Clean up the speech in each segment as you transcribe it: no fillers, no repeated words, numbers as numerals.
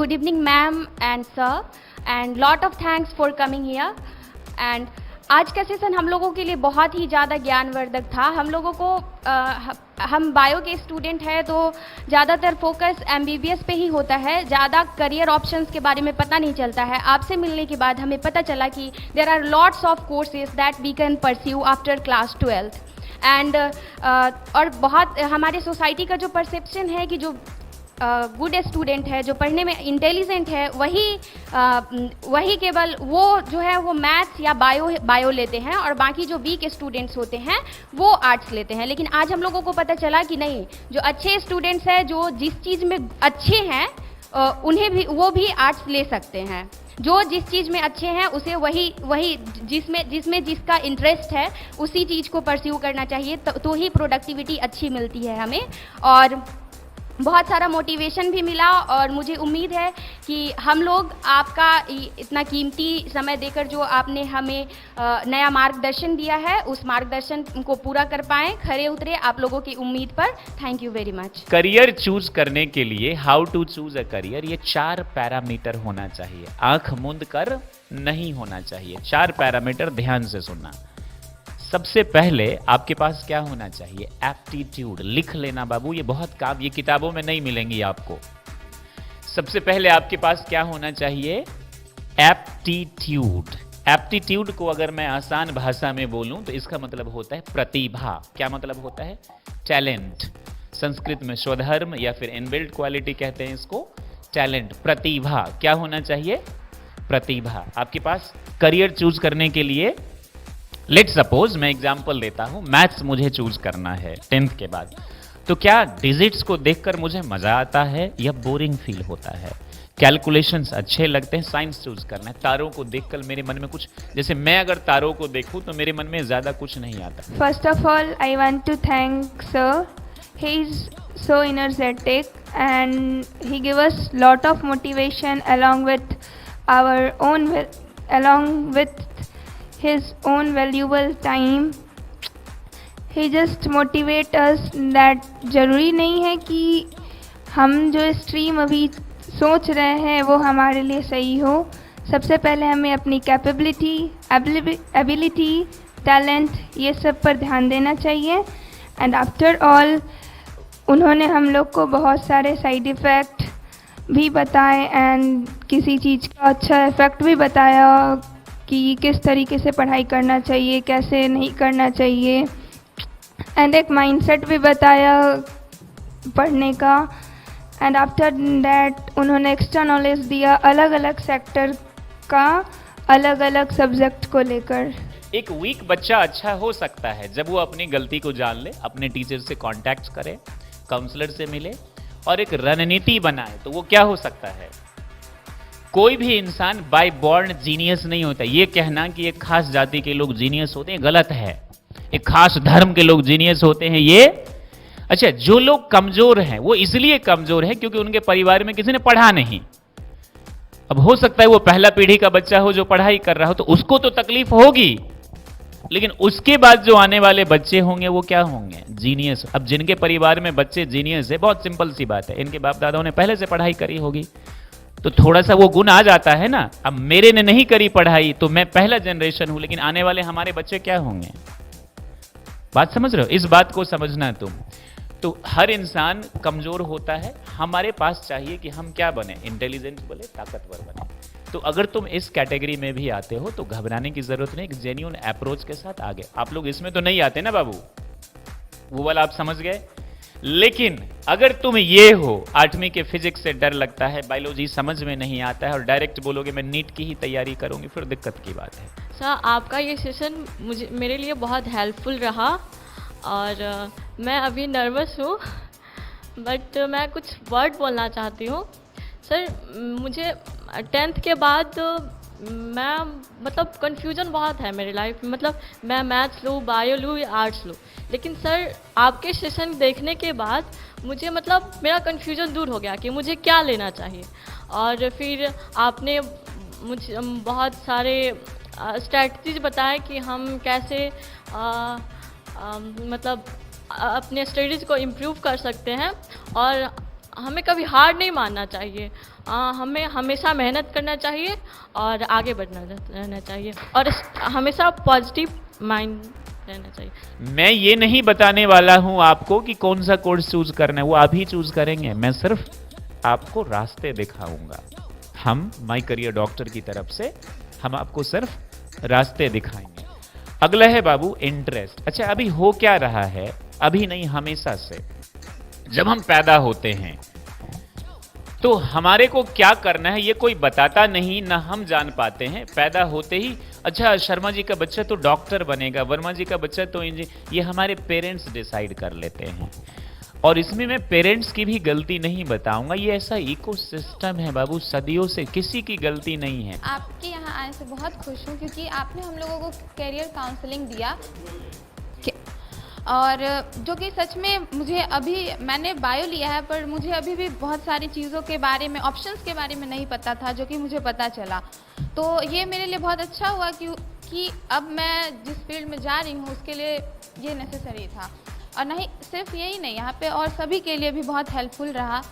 Good evening, ma'am and sir, and lot of thanks for coming here. And आज का session हम लोगों के लिए बहुत ही ज़्यादा ज्ञानवर्धक था. हम लोगों को हम बायो के स्टूडेंट हैं तो ज़्यादातर फोकस एमबीबीएस पे ही होता है, ज़्यादा करियर ऑप्शंस के बारे में पता नहीं चलता है. आपसे मिलने के बाद हमें पता चला कि there are lots of courses that we can pursue after class 12th. And और बहुत हमारे सोसाइटी का जो परसेप्शन है कि जो गुड स्टूडेंट है, जो पढ़ने में इंटेलिजेंट है, वही केवल वो जो है वो मैथ्स या बायो लेते हैं और बाकी जो वीक स्टूडेंट्स होते हैं वो आर्ट्स लेते हैं. लेकिन आज हम लोगों को पता चला कि नहीं, जो अच्छे स्टूडेंट्स हैं, जो जिस चीज़ में अच्छे हैं उन्हें भी वो भी आर्ट्स ले सकते हैं. जो जिस चीज़ में अच्छे हैं उसे वही जिसमें जिसका इंटरेस्ट है उसी चीज़ को परस्यू करना चाहिए, तो ही प्रोडक्टिविटी अच्छी मिलती है हमें. और बहुत सारा मोटिवेशन भी मिला और मुझे उम्मीद है कि हम लोग आपका इतना कीमती समय देकर जो आपने हमें नया मार्गदर्शन दिया है उस मार्गदर्शन को पूरा कर पाएँ, खरे उतरे आप लोगों की उम्मीद पर. Thank you very much. Career choose करने के लिए how to choose a career, ये 4 पैरामीटर होना चाहिए. आंख मूंद कर नहीं होना चाहिए. 4 पैरामीटर ध्यान से सुनना. सबसे पहले आपके पास क्या होना चाहिए? एप्टीट्यूड. लिख लेना बाबू, ये बहुत काम, ये किताबों में नहीं मिलेंगी आपको. सबसे पहले आपके पास क्या होना चाहिए? एप्टीट्यूड. एप्टीट्यूड को अगर मैं आसान भाषा में बोलूं तो इसका मतलब होता है प्रतिभा. क्या मतलब होता है? टैलेंट. संस्कृत में स्वधर्म या फिर इनबिल्ट क्वालिटी कहते हैं इसको. टैलेंट, प्रतिभा. क्या होना चाहिए? प्रतिभा. आपके पास करियर चूज करने के लिए, लेट सपोज मैं एग्जाम्पल देता हूं, मैथ्स मुझे चूज करना है 10th के बाद, तो क्या डिजिट्स को देखकर मुझे मजा आता है या बोरिंग फील होता है? कैलकुलेशंस अच्छे लगते हैं? साइंस चूज करना है. तारों को देखकर मेरे मन में कुछ, जैसे मैं अगर तारों को देखूं तो मेरे मन में ज्यादा कुछ नहीं आता. First of all, I want to thank sir. He is so energetic and he gave us lot of motivation along with his own valuable time. He just motivate us that जरूरी नहीं है कि हम जो स्ट्रीम अभी सोच रहे हैं वो हमारे लिए सही हो. सबसे पहले हमें अपनी कैपेबिलिटी, एबिलिटी, टैलेंट, ये सब पर ध्यान देना चाहिए. एंड आफ्टर ऑल उन्होंने हम लोग को बहुत सारे साइड इफ़ेक्ट भी बताए एंड किसी चीज़ का अच्छा इफ़ेक्ट भी बताया कि किस तरीके से पढ़ाई करना चाहिए, कैसे नहीं करना चाहिए. एंड एक माइंडसेट भी बताया पढ़ने का. एंड आफ्टर दैट उन्होंने एक्स्ट्रा नॉलेज दिया अलग अलग सेक्टर का, अलग अलग सब्जेक्ट को लेकर. एक वीक बच्चा अच्छा हो सकता है जब वो अपनी गलती को जान ले, अपने टीचर से कांटेक्ट करे, काउंसलर से मिले और एक रणनीति बनाए. तो वो क्या हो सकता है? कोई भी इंसान बाय बॉर्न जीनियस नहीं होता. ये कहना कि एक खास जाति के लोग जीनियस होते हैं गलत है. एक खास धर्म के लोग जीनियस होते हैं, ये अच्छा. जो लोग कमजोर हैं वो इसलिए कमजोर है क्योंकि उनके परिवार में किसी ने पढ़ा नहीं. अब हो सकता है वो पहला पीढ़ी का बच्चा हो जो पढ़ाई कर रहा हो, तो उसको तो तकलीफ होगी, लेकिन उसके बाद जो आने वाले बच्चे होंगे वो क्या होंगे? जीनियस. अब जिनके परिवार में बच्चे जीनियस है, बहुत सिंपल सी बात है, इनके बाप दादाओं ने पहले से पढ़ाई करी होगी, तो थोड़ा सा वो गुण आ जाता है ना. अब मेरे ने नहीं करी पढ़ाई तो मैं पहला जनरेशन हूं, लेकिन आने वाले हमारे बच्चे क्या होंगे? बात समझ रहे हो? इस बात को समझना तुम. तो हर इंसान कमजोर होता है. हमारे पास चाहिए कि हम क्या बने? इंटेलिजेंट बने, ताकतवर बने. तो अगर तुम इस कैटेगरी में भी आते हो तो घबराने की जरूरत नहीं. एक जेन्युइन अप्रोच के साथ आगे. आप लोग इसमें तो नहीं आते ना बाबू, वो वाला आप समझ गए. लेकिन अगर तुम ये हो, 8वीं के फिजिक्स से डर लगता है, बायोलॉजी समझ में नहीं आता है और डायरेक्ट बोलोगे मैं नीट की ही तैयारी करूंगी, फिर दिक्कत की बात है. सर आपका ये सेशन मेरे लिए बहुत हेल्पफुल रहा और मैं अभी नर्वस हूँ, बट मैं कुछ वर्ड बोलना चाहती हूँ. सर मुझे 10th के बाद मैं मतलब कन्फ्यूजन बहुत है मेरी लाइफ में. मतलब मैं मैथ्स लूँ, बायो लूँ या आर्ट्स लूँ, लेकिन सर आपके सेशन देखने के बाद मुझे मतलब मेरा कन्फ्यूजन दूर हो गया कि मुझे क्या लेना चाहिए. और फिर आपने मुझे बहुत सारे स्ट्रैटेजीज बताए कि हम कैसे मतलब अपने स्टडीज़ को इम्प्रूव कर सकते हैं. और हमें कभी हार नहीं मानना चाहिए। हमें हमेशा मेहनत करना चाहिए और आगे बढ़ना रहना चाहिए और हमेशा पॉजिटिव माइंड रहना चाहिए। मैं ये नहीं बताने वाला हूं आपको कि कौन सा कोर्स चूज करना है, वो आप ही चूज करेंगे। मैं सिर्फ आपको रास्ते दिखाऊंगा। हम माई करियर डॉक्टर की तरफ से हम आपको सिर्फ रास्ते दिखाएंगे। अगला है बाबू इंटरेस्ट। अच्छा, अभी हो क्या रहा है, अभी नहीं हमेशा से जब हम पैदा होते हैं तो हमारे को क्या करना है ये कोई बताता नहीं, ना हम जान पाते हैं। पैदा होते ही अच्छा शर्मा जी का बच्चा तो डॉक्टर बनेगा, वर्मा जी का बच्चा तो इंजीनियर, ये हमारे पेरेंट्स डिसाइड कर लेते हैं। और इसमें मैं पेरेंट्स की भी गलती नहीं बताऊंगा, ये ऐसा इकोसिस्टम है बाबू, सदियों से किसी की गलती नहीं है। आपके यहाँ आने से बहुत खुश हूँ क्योंकि आपने हम लोगों को करियर काउंसलिंग दिया और जो कि सच में मुझे अभी मैंने बायो लिया है पर मुझे अभी भी बहुत सारी चीज़ों के बारे में, ऑप्शंस के बारे में नहीं पता था, जो कि मुझे पता चला। तो ये मेरे लिए बहुत अच्छा हुआ कि अब मैं जिस फील्ड में जा रही हूँ उसके लिए ये नेसेसरी था। और नहीं सिर्फ यही नहीं, यहाँ पे और सभी के लिए भी बहुत हेल्पफुल रहा।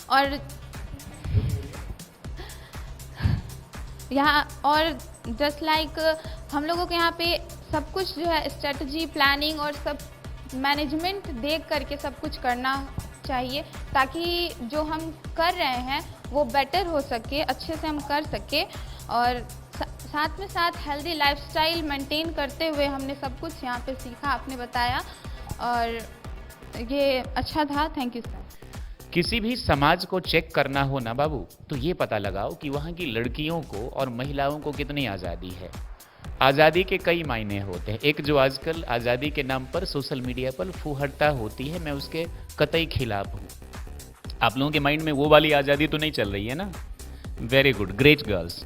और यहाँ और जस्ट लाइक हम लोगों के यहाँ पे सब कुछ जो है स्ट्रेटजी, प्लानिंग और सब मैनेजमेंट देख करके सब कुछ करना चाहिए ताकि जो हम कर रहे हैं वो बेटर हो सके, अच्छे से हम कर सके। और साथ में साथ हेल्दी लाइफस्टाइल मेंटेन करते हुए हमने सब कुछ यहाँ पे सीखा, आपने बताया और ये अच्छा था। Thank you sir. किसी भी समाज को चेक करना हो ना बाबू तो ये पता लगाओ कि वहाँ की लड़कियों को और महिलाओं को कितनी आज़ादी है। आज़ादी के कई मायने होते हैं। एक जो आजकल आज़ादी के नाम पर सोशल मीडिया पर फूहड़ता होती है, मैं उसके कतई खिलाफ हूँ। आप लोगों के माइंड में वो वाली आज़ादी तो नहीं चल रही है ना? Very good, great girls.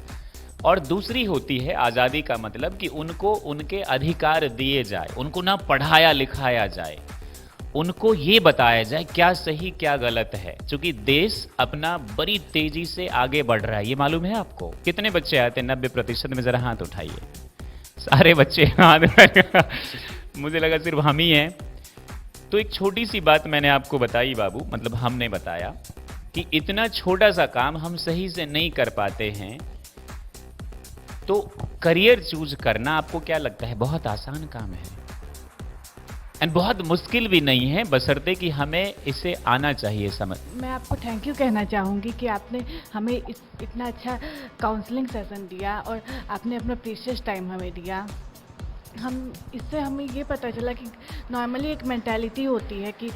और दूसरी होती है आज़ादी का मतलब कि उनको उनके अधिकार दिए जाए, उनको ना पढ़ाया लिखाया जाए, उनको ये बताया जाए क्या सही क्या गलत है। क्योंकि देश अपना बड़ी तेजी से आगे बढ़ रहा है, ये मालूम है आपको? कितने बच्चे आते हैं 90% में? जरा हाथ उठाइए। सारे बच्चे हाथ मुझे लगा सिर्फ हम ही हैं। तो एक छोटी सी बात मैंने आपको बताई बाबू, मतलब हमने बताया कि इतना छोटा सा काम हम सही से नहीं कर पाते हैं। तो करियर चूज करना आपको क्या लगता है बहुत आसान काम है एंड बहुत मुश्किल भी नहीं है, बशर्ते कि हमें इसे आना चाहिए समझ। मैं आपको थैंक यू कहना चाहूँगी कि आपने हमें इतना अच्छा काउंसलिंग सेशन दिया और आपने अपना प्रीशियस टाइम हमें दिया। इससे हमें ये पता चला कि नॉर्मली एक मेंटालिटी होती है कि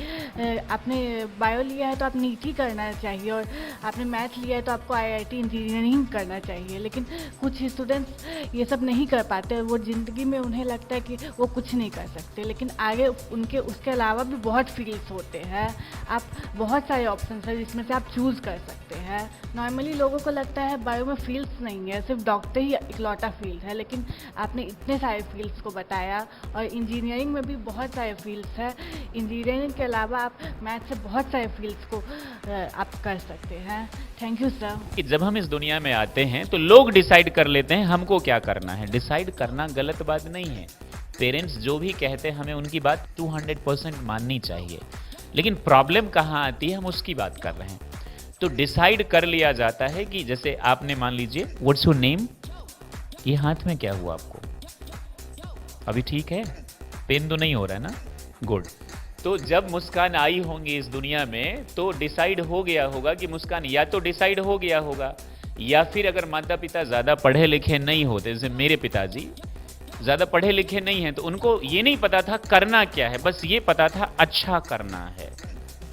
आपने बायो लिया है तो आप नीट ही करना चाहिए और आपने मैथ लिया है तो आपको आईआईटी इंजीनियरिंग करना चाहिए। लेकिन कुछ स्टूडेंट्स ये सब नहीं कर पाते, वो ज़िंदगी में उन्हें लगता है कि वो कुछ नहीं कर सकते, लेकिन आगे उनके उसके अलावा भी बहुत फील्ड्स होते हैं। आप बहुत सारे ऑप्शन हैं जिसमें से आप चूज़ कर सकते हैं। नॉर्मली लोगों को लगता है बायो में फील्ड्स नहीं है, सिर्फ डॉक्टर ही इकलौता फील्ड है, लेकिन आपने इतने सारे फील्ड्स को बताया। और इंजीनियरिंग में भी बहुत सारे फील्ड्स हैं। इंजीनियरिंग के अलावा आप मैथ से बहुत सारे फील्ड्स को आप कर सकते हैं। Thank you sir. जब हम इस दुनिया में आते हैं तो लोग डिसाइड कर लेते हैं हमको क्या करना है। डिसाइड करना गलत बात नहीं है, पेरेंट्स जो भी कहते हैं हमें उनकी बात 200% माननी चाहिए। लेकिन प्रॉब्लम कहाँ आती है, हम उसकी बात कर रहे हैं। तो डिसाइड कर लिया जाता है कि जैसे आपने मान लीजिए व्हाट्स योर नेम, ये हाथ में क्या हुआ आपको? अभी ठीक है, पेन तो नहीं हो रहा है ना? गुड। तो जब मुस्कान आई होंगी इस दुनिया में तो डिसाइड हो गया होगा कि मुस्कान, या तो डिसाइड हो गया होगा या फिर अगर माता पिता ज़्यादा पढ़े लिखे नहीं होते, जैसे मेरे पिताजी ज़्यादा पढ़े लिखे नहीं हैं, तो उनको ये नहीं पता था करना क्या है, बस ये पता था अच्छा करना है।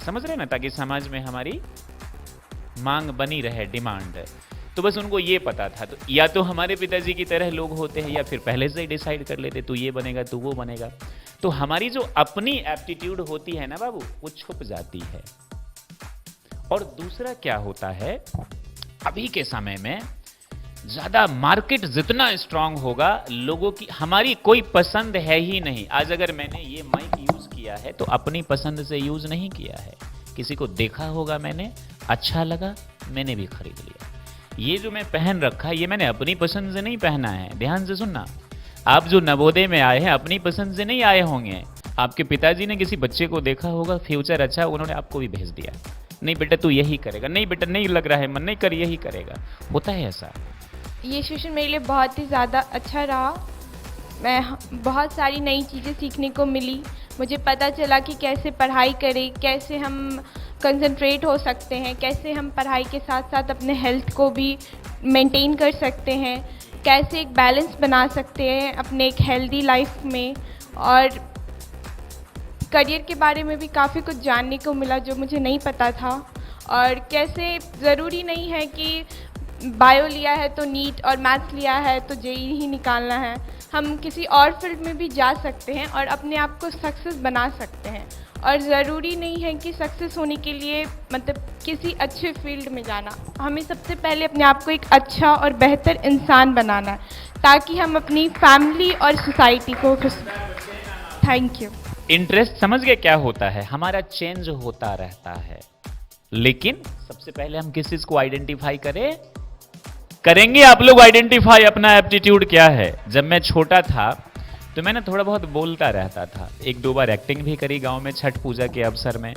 समझ रहे ना? ताकि समाज में हमारी मांग बनी रहे, डिमांड है, तो बस उनको ये पता था। तो या तो हमारे पिताजी की तरह लोग होते हैं या फिर पहले से ही डिसाइड कर लेते तू ये बनेगा तू वो बनेगा। तो हमारी जो अपनी एप्टीट्यूड होती है ना बाबू, वो छुप जाती है। और दूसरा क्या होता है, अभी के समय में ज्यादा मार्केट जितना स्ट्रांग होगा, लोगों की हमारी कोई पसंद है ही नहीं। आज अगर मैंने ये माइक यूज किया है तो अपनी पसंद से यूज नहीं किया है, किसी को देखा होगा मैंने, अच्छा लगा, मैंने भी खरीद लिया। ये जो मैं पहन रखा है ये मैंने अपनी पसंद से नहीं पहना है। ध्यान से सुनना, आप जो नवोदय में आए हैं अपनी पसंद से नहीं आए होंगे, आपके पिताजी ने किसी बच्चे को देखा होगा फ्यूचर अच्छा, उन्होंने आपको भी भेज दिया, नहीं बेटा तू यही करेगा, नहीं बेटा नहीं लग रहा है मन, नहीं कर यही करेगा, होता है ऐसा। ये सेशन मेरे लिए बहुत ही ज़्यादा अच्छा रहा। मैं बहुत सारी नई चीज़ें सीखने को मिली। मुझे पता चला कि कैसे पढ़ाई करें, कैसे हम कंसंट्रेट हो सकते हैं, कैसे हम पढ़ाई के साथ साथ अपने हेल्थ को भी मेंटेन कर सकते हैं, कैसे एक बैलेंस बना सकते हैं अपने एक हेल्दी लाइफ में। और करियर के बारे में भी काफ़ी कुछ जानने को मिला जो मुझे नहीं पता था। और कैसे ज़रूरी नहीं है कि बायो लिया है तो नीट और मैथ्स लिया है तो जेई ही निकालना है। हम किसी और फील्ड में भी जा सकते हैं और अपने आप को सक्सेस बना सकते हैं। और ज़रूरी नहीं है कि सक्सेस होने के लिए मतलब किसी अच्छे फील्ड में जाना। हमें सबसे पहले अपने आप को एक अच्छा और बेहतर इंसान बनाना है ताकि हम अपनी फैमिली और सोसाइटी को खुश। Thank you. इंटरेस्ट समझ गए क्या होता है, हमारा चेंज होता रहता है, लेकिन सबसे पहले हम किस चीज को आइडेंटिफाई करेंगे। आप लोग आइडेंटिफाई अपना एप्टीट्यूड क्या है। जब मैं छोटा था तो मैं ना थोड़ा बहुत बोलता रहता था, 1-2 बार एक्टिंग भी करी गांव में छठ पूजा के अवसर में।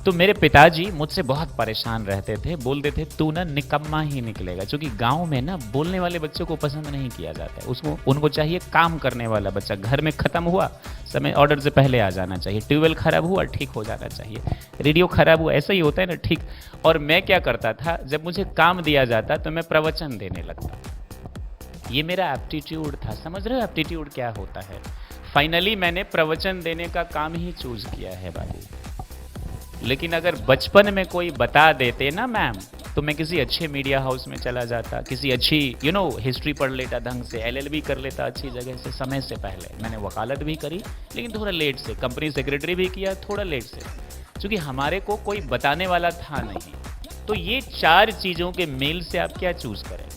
तो मेरे पिताजी मुझसे बहुत परेशान रहते थे, बोलते थे तू ना निकम्मा ही निकलेगा, क्योंकि गांव में ना बोलने वाले बच्चों को पसंद नहीं किया जाता है। उसको उनको चाहिए काम करने वाला बच्चा। घर में खत्म हुआ समय ऑर्डर से पहले आ जाना चाहिए, ट्यूबवेल खराब हुआ ठीक हो जाना चाहिए, रेडियो खराब हुआ, ऐसा ही होता है ना ठीक। और मैं क्या करता था, जब मुझे काम दिया जाता तो मैं प्रवचन देने लगता। ये मेरा एप्टीट्यूड था। समझ रहे हो एप्टीट्यूड क्या होता है। फाइनली मैंने प्रवचन देने का काम ही चूज किया है बाबू। लेकिन अगर बचपन में कोई बता देते ना मैम, तो मैं किसी अच्छे मीडिया हाउस में चला जाता, किसी अच्छी हिस्ट्री पढ़ लेता ढंग से, LLB कर लेता अच्छी जगह से समय से पहले। मैंने वकालत भी करी लेकिन थोड़ा लेट से, कंपनी सेक्रेटरी भी किया थोड़ा लेट से, क्योंकि हमारे को कोई बताने वाला था नहीं। तो ये 4 चीजों के मेल से आप क्या चूज करेंगे?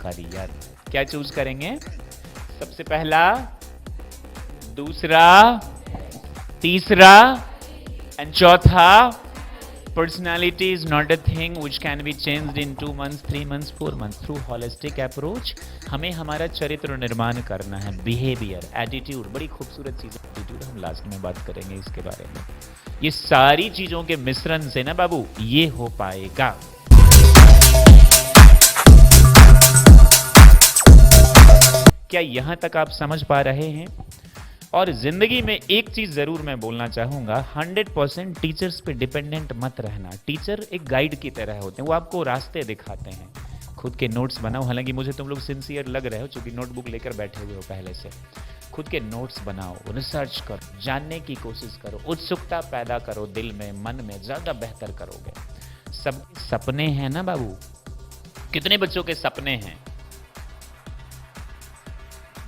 करियर क्या चूज करेंगे? सबसे पहला, दूसरा, तीसरा एंड चौथा, personality is not a thing which can be changed in 2 months, 3 months, 4 months through holistic approach. हमें हमारा चरित्र निर्माण करना है, बिहेवियर, एटीट्यूड, बड़ी खूबसूरत चीज है एटीट्यूड। हम लास्ट में बात करेंगे इसके बारे में। ये सारी चीजों के मिश्रण से ना बाबू ये हो पाएगा। क्या यहां तक आप समझ पा रहे हैं? और जिंदगी में एक चीज जरूर मैं बोलना चाहूंगा, 100% टीचर्स पे डिपेंडेंट मत रहना। टीचर एक गाइड की तरह होते हैं, वो आपको रास्ते दिखाते हैं। खुद के नोट्स बनाओ, हालांकि मुझे तुम लोग सिंसियर लग रहे हो क्योंकि नोटबुक लेकर बैठे हुए हो पहले से। खुद के नोट्स बनाओ, रिसर्च करो, जानने की कोशिश करो, उत्सुकता पैदा करो दिल में, मन में, ज्यादा बेहतर करोगे। सब सपने हैं ना बाबू, कितने बच्चों के सपने हैं?